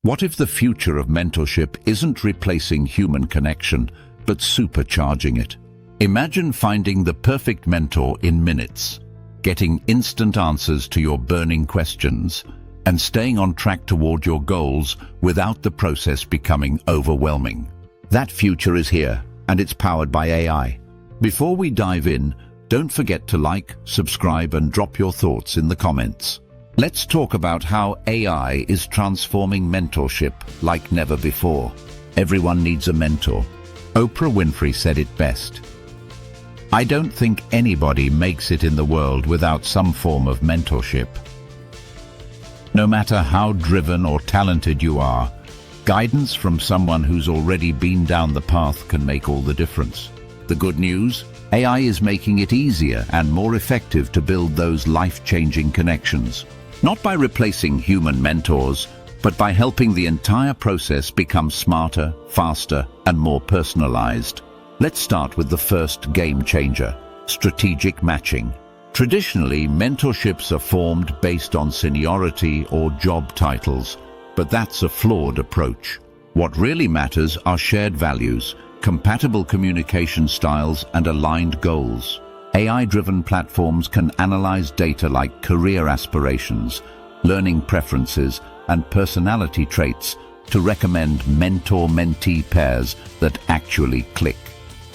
What if the future of mentorship isn't replacing human connection, but supercharging it? Imagine finding the perfect mentor in minutes, getting instant answers to your burning questions, and staying on track toward your goals without the process becoming overwhelming. That future is here, and it's powered by AI. Before we dive in, don't forget to like, subscribe, and drop your thoughts in the comments. Let's talk about how AI is transforming mentorship like never before. Everyone needs a mentor. Oprah Winfrey said it best. I don't think anybody makes it in the world without some form of mentorship. No matter how driven or talented you are, guidance from someone who's already been down the path can make all the difference. The good news? AI is making it easier and more effective to build those life-changing connections. Not by replacing human mentors, but by helping the entire process become smarter, faster, and more personalized. Let's start with the first game changer, strategic matching. Traditionally, mentorships are formed based on seniority or job titles, but that's a flawed approach. What really matters are shared values, compatible communication styles, and aligned goals. AI-driven platforms can analyze data like career aspirations, learning preferences, and personality traits to recommend mentor-mentee pairs that actually click.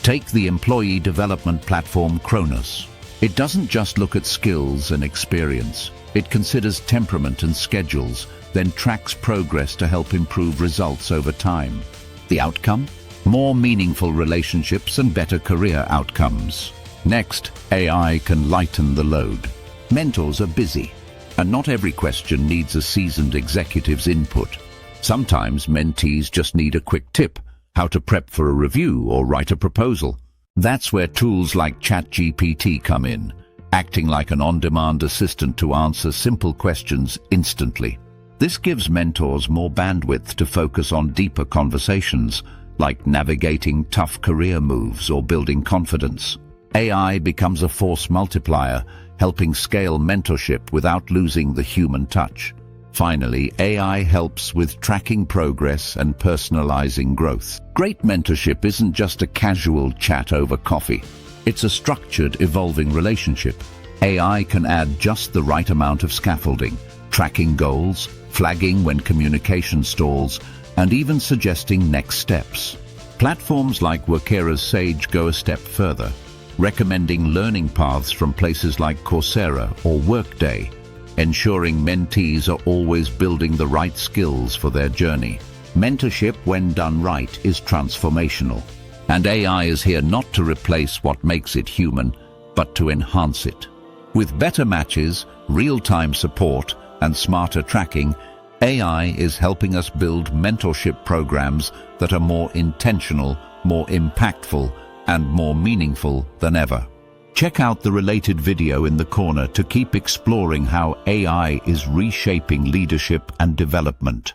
Take the employee development platform Kronos. It doesn't just look at skills and experience. It considers temperament and schedules, then tracks progress to help improve results over time. The outcome? More meaningful relationships and better career outcomes. Next, AI can lighten the load. Mentors are busy, and not every question needs a seasoned executive's input. Sometimes mentees just need a quick tip, how to prep for a review or write a proposal. That's where tools like ChatGPT come in, acting like an on-demand assistant to answer simple questions instantly. This gives mentors more bandwidth to focus on deeper conversations, like navigating tough career moves or building confidence. AI becomes a force multiplier, helping scale mentorship without losing the human touch. Finally, AI helps with tracking progress and personalizing growth. Great mentorship isn't just a casual chat over coffee. It's a structured, evolving relationship. AI can add just the right amount of scaffolding, tracking goals, flagging when communication stalls, and even suggesting next steps. Platforms like Workera's Sage go a step further, recommending learning paths from places like Coursera or Workday, ensuring mentees are always building the right skills for their journey. Mentorship, when done right, is transformational. And AI is here not to replace what makes it human, but to enhance it. With better matches, real-time support, and smarter tracking, AI is helping us build mentorship programs that are more intentional, more impactful, and more meaningful than ever. Check out the related video in the corner to keep exploring how AI is reshaping leadership and development.